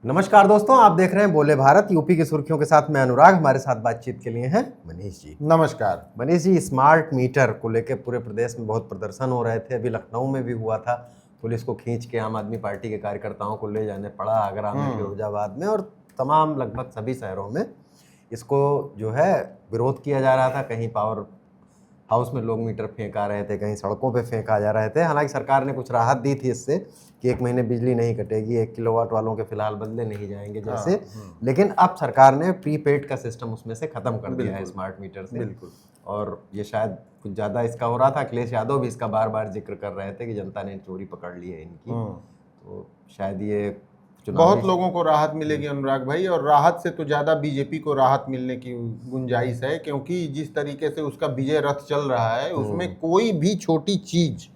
नमस्कार दोस्तों, आप देख रहे हैं बोले भारत। यूपी की सुर्खियों के साथ मैं अनुराग। हमारे साथ बातचीत के लिए हैं मनीष जी। नमस्कार मनीष जी, स्मार्ट मीटर को लेकर पूरे प्रदेश में बहुत प्रदर्शन हो रहे थे। अभी लखनऊ में भी हुआ था। पुलिस को खींच के आम आदमी पार्टी के कार्यकर्ताओं को ले जाने पड़ा, आगरा में, फिरोजाबाद में और तमाम लगभग सभी शहरों में इसको जो है विरोध किया जा रहा था। कहीं पावर हाउस में लोग मीटर फेंका रहे थे, कहीं सड़कों पे फेंका जा रहे थे। हालांकि सरकार ने कुछ राहत दी थी इससे कि 1 महीने बिजली नहीं कटेगी, 1 किलोवाट वालों के फिलहाल बदले नहीं जाएंगे जैसे। लेकिन अब सरकार ने प्रीपेड का सिस्टम उसमें से खत्म कर दिया है, स्मार्ट मीटर से। बिल्कुल। और ये शायद कुछ ज़्यादा इसका हो रहा था। अखिलेश यादव भी इसका बार बार जिक्र कर रहे थे कि जनता ने चोरी पकड़ ली है इनकी। तो शायद ये बहुत लोगों को राहत मिलेगी अनुराग भाई, और राहत से तो ज़्यादा बीजेपी को राहत मिलने की गुंजाइश है, क्योंकि जिस तरीके से उसका विजय रथ चल रहा है उसमें कोई भी छोटी चीज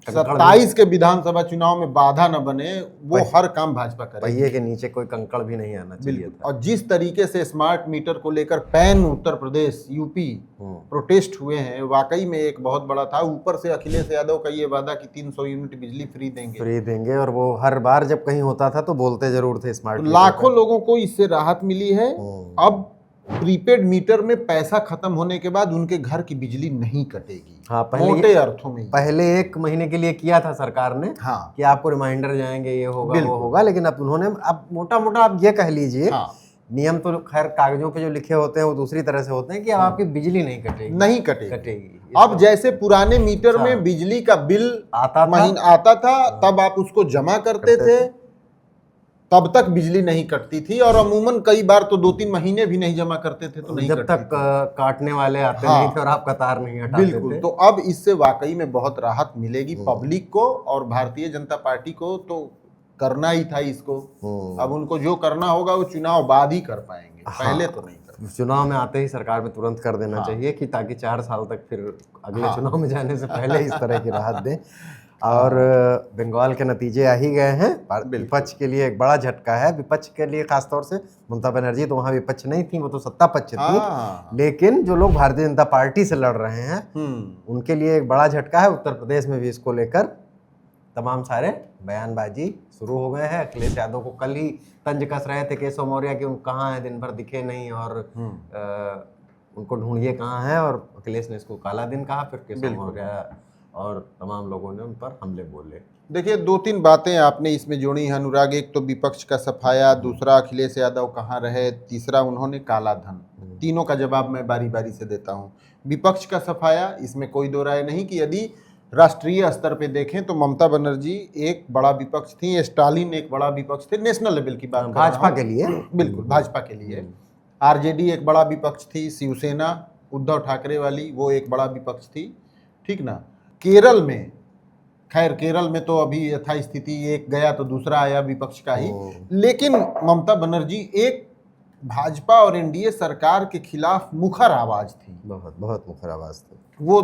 27 के विधानसभा चुनाव में बाधा न बने, वो हर काम भाजपा करे। पहिए के नीचे कोई कंकड़ भी नहीं आना चाहिए था। और जिस तरीके से स्मार्ट मीटर को लेकर pan Uttar Pradesh UP protest हुए हैं, वाकई में एक बहुत बड़ा था। ऊपर से अखिलेश यादव का ये वादा कि 300 यूनिट बिजली फ्री देंगे, और वो हर बार जब कहीं होता था तो बोलते जरूर थे स्मार्ट। तो लाखों लोगों को इससे राहत मिली है। अब प्रीपेड मीटर में पैसा खत्म होने के बाद उनके घर की बिजली नहीं कटेगी। हाँ, मोटे अर्थों में पहले 1 महीने के लिए किया था सरकार ने। हाँ, कि आपको रिमाइंडर जाएंगे, ये होगा वो होगा। लेकिन अब उन्होंने अब मोटा मोटा आप ये कह लीजिए, नियम तो खैर कागजों पे जो लिखे होते हैं वो दूसरी तरह से होते हैं कि अब आपकी बिजली नहीं कटेगी। अब जैसे पुराने मीटर में बिजली का बिल आता था, तब आप उसको जमा करते थे, तब तक बिजली नहीं कटती थी। और अमूमन कई बार तो 2-3 महीने भी नहीं जमा करते थे, तो नहीं जब तक काटने वाले आते नहीं थे और आप कतार नहीं हटाते थे। बिल्कुल। तो अब इससे वाकई में बहुत राहत मिलेगी पब्लिक को, और भारतीय जनता पार्टी को तो करना ही था इसको। अब उनको जो करना होगा वो चुनाव बाद ही कर पाएंगे, पहले तो नहीं कर। चुनाव में आते ही सरकार में तुरंत कर देना चाहिए कि ताकि 4 साल तक फिर अगले चुनाव में जाने से पहले इस तरह की राहत दें। और बंगाल के नतीजे आ ही गए हैं। विपक्ष के लिए एक बड़ा झटका है। विपक्ष के लिए खासतौर से ममता बनर्जी तो वहाँ विपक्ष नहीं थी, वो तो सत्ता पक्ष थी। लेकिन जो लोग भारतीय जनता पार्टी से लड़ रहे हैं उनके लिए एक बड़ा झटका है। उत्तर प्रदेश में भी इसको लेकर तमाम सारे बयानबाजी शुरू हो गए हैं। अखिलेश यादव को कल ही तंज कस रहे थे केशव मौर्य कि कहाँ हैं, दिन भर दिखे नहीं और उनको ढूंढिए कहाँ हैं। और अखिलेश ने इसको काला दिन कहा। फिर केशव मौर्य और तमाम लोगों ने उन पर हमले बोले। देखिए, 2-3 बातें आपने इसमें जोड़ी हैं अनुराग। एक तो विपक्ष का सफाया, दूसरा अखिलेश यादव कहाँ रहे, तीसरा उन्होंने काला धन। तीनों का जवाब मैं बारी बारी से देता हूँ। विपक्ष का सफाया, इसमें कोई दो राय नहीं कि यदि राष्ट्रीय स्तर पे देखें तो ममता बनर्जी एक बड़ा विपक्ष थी, स्टालिन एक बड़ा विपक्ष थे। नेशनल लेवल की बात भाजपा के लिए, बिल्कुल भाजपा के लिए। आरजेडी एक बड़ा विपक्ष थी, शिवसेना उद्धव ठाकरे वाली वो एक बड़ा विपक्ष थी, ठीक ना। केरल में, खैर केरल में तो अभी यथास्थिति, एक गया तो दूसरा आया विपक्ष का ही। लेकिन ममता बनर्जी एक भाजपा और एनडीए सरकार के खिलाफ मुखर आवाज थी, बहुत मुखर आवाज थी। वो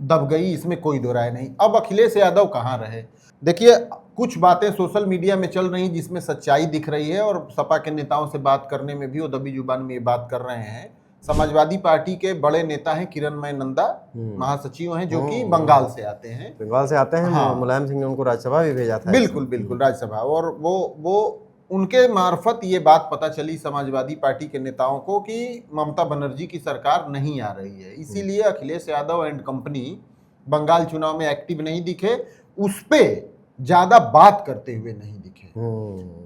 दब गई, इसमें कोई दो राय नहीं। अब अखिलेश यादव कहाँ रहे? देखिए, कुछ बातें सोशल मीडिया में चल रही जिसमें सच्चाई दिख रही है, और सपा के नेताओं से बात करने में भी वो दबी जुबान में ये बात कर रहे हैं। समाजवादी पार्टी के बड़े नेता हैं किरणमय नंदा, महासचिव हैं, जो कि बंगाल से आते हैं। हाँ। मुलायम सिंह ने उनको राज्यसभा भी भेजा था। बिल्कुल राज्यसभा। और वो उनके मार्फत ये बात पता चली समाजवादी पार्टी के नेताओं को कि ममता बनर्जी की सरकार नहीं आ रही है, इसीलिए अखिलेश यादव एंड कंपनी बंगाल चुनाव में एक्टिव नहीं दिखे, उस पे ज्यादा बात करते हुए नहीं दिखे।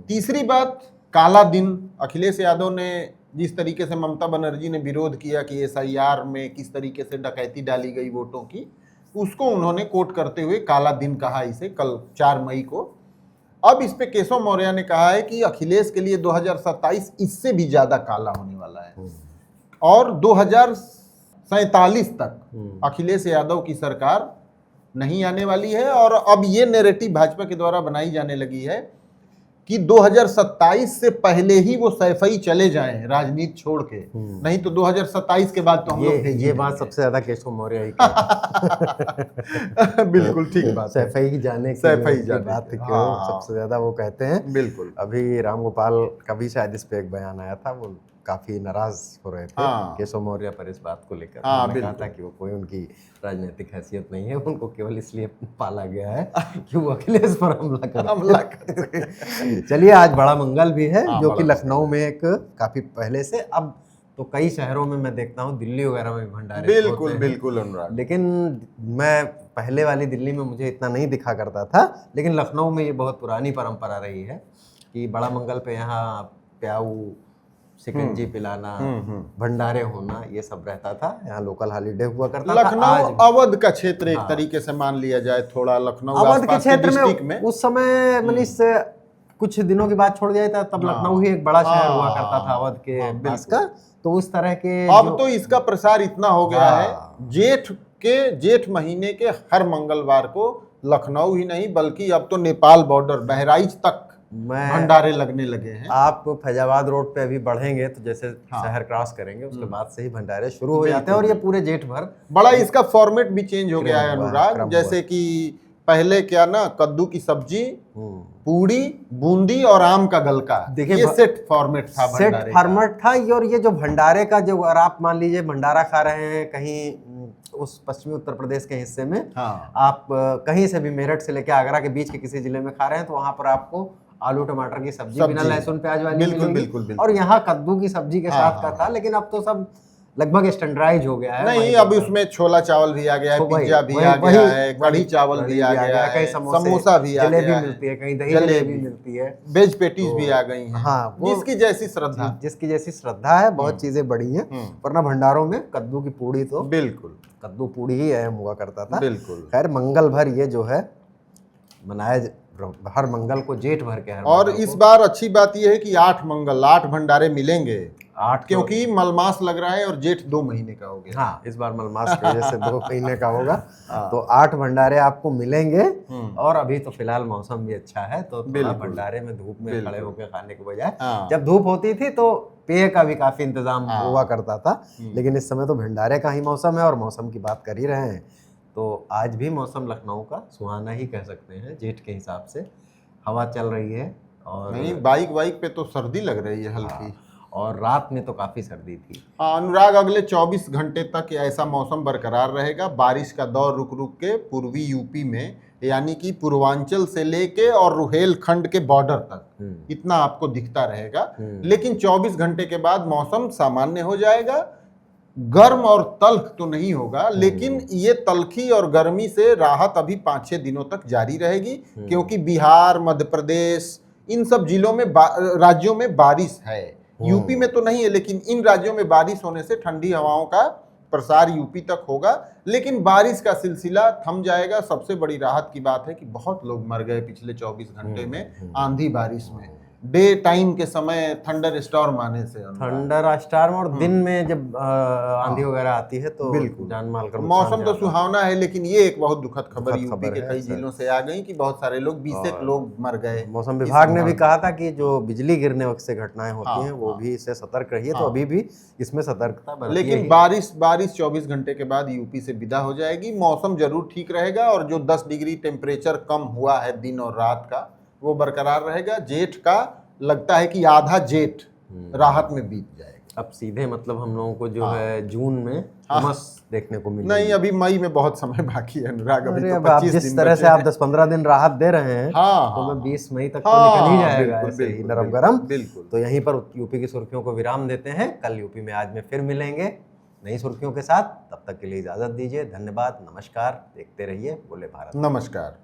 तीसरी बात, काला दिन। अखिलेश यादव ने जिस तरीके से ममता बनर्जी ने विरोध किया कि एसआईआर में किस तरीके से डकैती डाली गई वोटों की, उसको उन्होंने कोट करते हुए काला दिन कहा इसे, कल 4 मई को। अब इस पे केशव मौर्य ने कहा है कि अखिलेश के लिए 2027 इससे भी ज्यादा काला होने वाला है, और 2047 तक अखिलेश यादव की सरकार नहीं आने वाली है। और अब ये नैरेटिव भाजपा के द्वारा बनाई जाने लगी है कि 2027 से पहले ही वो सैफई चले जाएं राजनीति छोड़ के, नहीं तो 2027 के बाद तो हम लोग ये बात सबसे ज्यादा केशव मौर्य ही बिल्कुल ठीक बात। सैफई जाने की बात क्यों सबसे ज्यादा वो कहते हैं। बिल्कुल। अभी राम गोपाल का भी शायद इस पे एक बयान आया था, वो काफी नाराज हो रहे थे हाँ। केशव मौर्य पर इस बात को लेकर। हाँ, उन्होंने कहा बिल्कुल। था कि वो कोई उनकी राजनीतिक हैसियत नहीं है, उनको केवल इसलिए पाला गया है कि वो अखिलेश पर हमला कर कर चलिए, आज बड़ा मंगल भी है, हाँ, जो कि बड़ा लखनऊ में एक काफी पहले से, अब तो कई शहरों में मैं देखता हूँ, दिल्ली वगैरह में भी भंडारे बिल्कुल होते हैं। बिल्कुल अनुराग। लेकिन मैं पहले वाली दिल्ली में मुझे इतना नहीं दिखा करता था, लेकिन लखनऊ में ये बहुत पुरानी परंपरा रही है कि बड़ा मंगल पे यहाँ प्याऊ, शिकंजी पिलाना, भंडारे होना, ये सब रहता था। यहाँ लोकल हॉलीडे हुआ करता था। लखनऊ आज अवध का क्षेत्र एक हाँ। तरीके से मान लिया जाए, थोड़ा लखनऊ अवध के आसपास के क्षेत्र डिस्ट्रिक्ट में में उस समय मनीष कुछ दिनों की बात छोड़ दिया था, तब हाँ। लखनऊ ही एक बड़ा शहर हुआ हाँ। करता था अवध के हाँ, पास बिल्कुल। का। तो उस तरह के अब जो- तो इसका प्रसार इतना हो गया हाँ। है, जेठ महीने के हर मंगलवार को लखनऊ ही नहीं बल्कि अब तो नेपाल बॉर्डर बहराइच तक मैं भंडारे लगने लगे हैं। आप फैजाबाद रोड पे अभी बढ़ेंगे तो जैसे हाँ। शहर क्रॉस करेंगे उसके बाद से ही भंडारे शुरू हो जाते हैं, और ये पूरे जेठ भर। बड़ा इसका फॉर्मेट भी चेंज हो गया है क्रम हुआ, अनुराग, क्रम जैसे कि पहले क्या ना, कद्दू की सब्जी, हम्म। पूड़ी, बूंदी और आम का गलका, देखिए, ये सेट फॉर्मेट था सेट भंडारे का। फॉर्मेट था। और ये जो भंडारे का, जो अगर आप मान लीजिए भंडारा खा रहे हैं कहीं उस पश्चिमी उत्तर प्रदेश के हिस्से में, हाँ। आप कहीं से भी मेरठ से लेकर आगरा के बीच के किसी जिले में खा रहे हैं, तो वहां पर आपको आलू टमाटर की सब्जी बिना लहसुन प्याज वाली बिल्कुल मिलेगी। बिल्कुल बिल्कुल। और यहाँ कद्दू की सब्जी के हाँ, साथ का हाँ, था, लेकिन अब तो सब लगभग स्टैंडर्डाइज हो गया है। नहीं, वहीं अब पर। उसमें छोला चावल भी आ गया है, तो वही- पिज्जा भी वही- आ गया वही- है, कढ़ी चावल भी आ गया है, कहीं समोसा भी आ जलेबी गया है, मिलती है, कहीं दही जलेबी। जलेबी मिलती है, वेज पेटीज तो- भी आ गई हैं। हाँ, वो- जिसकी जैसी श्रद्धा। जिसकी जैसी श्रद्धा है, बहुत चीजें बड़ी हैं। वरना भंडारों में कद्दू की पूड़ी तो बिल्कुल कद्दू पूड़ी ही अहम हुआ करता था। बिल्कुल। खैर, मंगल भर ये जो है मनाया, हर मंगल को जेठ भर के हर और मंगल इस को बार अच्छी बात यह है कि 8 भंडारे मिलेंगे, 8 क्योंकि मलमास लग रहा है और जेठ 2 महीने का हो गया। हाँ, इस बार मलमास की वजह से 2 महीने का होगा। हाँ। तो 8 भंडारे आपको मिलेंगे। और अभी तो फिलहाल मौसम भी अच्छा है, तो थोड़ा बिल्कुल। भंडारे में धूप में बिल्कुल। खड़े होकर खाने के बजाय, हाँ। जब धूप होती थी तो पेय का भी काफी इंतजाम हाँ। हुआ करता था। लेकिन इस समय तो भंडारे का ही मौसम है, और मौसम की बात कर ही रहे हैं तो आज भी मौसम लखनऊ का सुहाना ही कह सकते हैं जेठ के हिसाब से। हवा चल रही है, और नहीं, बाइक पे तो सर्दी लग रही है हल्की। और रात में तो काफी सर्दी थी। हाँ, अनुराग, अगले 24 घंटे तक ऐसा मौसम बरकरार रहेगा। बारिश का दौर रुक रुक के पूर्वी यूपी में, यानी कि पूर्वांचल से लेके और रुहेलखंड के बॉर्डर तक इतना आपको दिखता रहेगा। लेकिन 24 घंटे के बाद मौसम सामान्य हो जाएगा। गर्म और तल्ख तो नहीं होगा, लेकिन ये तल्खी और गर्मी से राहत अभी 5-6 दिनों तक जारी रहेगी, क्योंकि बिहार, मध्य प्रदेश, इन सब जिलों में राज्यों में बारिश है। यूपी में तो नहीं है, लेकिन इन राज्यों में बारिश होने से ठंडी हवाओं का प्रसार यूपी तक होगा। लेकिन बारिश का सिलसिला थम जाएगा। सबसे बड़ी राहत की बात है कि बहुत लोग मर गए पिछले 24 घंटे में आंधी बारिश में, डे टाइम के समय थंडर स्टॉर्म आने से। थंडर स्टॉर्म, और दिन में जब आंधी वगैरह आती है तो बिल्कुल। जान माल का मौसम तो सुहावना है, लेकिन ये एक बहुत दुखद खबर दुखद यूपी खबर के है, कई सर। जिलों से आ गई कि बहुत सारे लोग, 20 लोग मर गए। मौसम विभाग ने भी कहा था कि जो बिजली गिरने वक्त से घटनाएं होती हैं वो भी इससे सतर्क रहिए। तो अभी भी इसमें सतर्कता बरतिए लेकिन ही। बारिश 24 घंटे के बाद यूपी से विदा हो जाएगी। मौसम जरूर ठीक रहेगा, और जो 10 डिग्री टेम्परेचर कम हुआ है दिन और रात का, वो बरकरार रहेगा। जेठ का लगता है कि आधा जेठ राहत में बीत जाएगा। अब सीधे मतलब हम लोगों को जो है जून में उमस देखने को मिलेगी। नहीं, अभी मई में बहुत समय बाकी है अनुराग। अभी तो अब आप 25 जिस दिन तरह बचे से आप हैं। 10-15 दिन राहत दे रहे हैं, हाँ, तो मैं 20 मई तक तो हाँ, निकल ही जाएगा बिल्कुल, ऐसे ही बिल्कुल, नरम बिल्कुल, गरम। बिल्कुल। तो यहीं पर यूपी की सुर्खियों को विराम देते हैं। कल यूपी में आज में फिर मिलेंगे नई सुर्खियों के साथ। तब तक के लिए इजाजत दीजिए। धन्यवाद, नमस्कार। देखते रहिए बोले भारत। नमस्कार।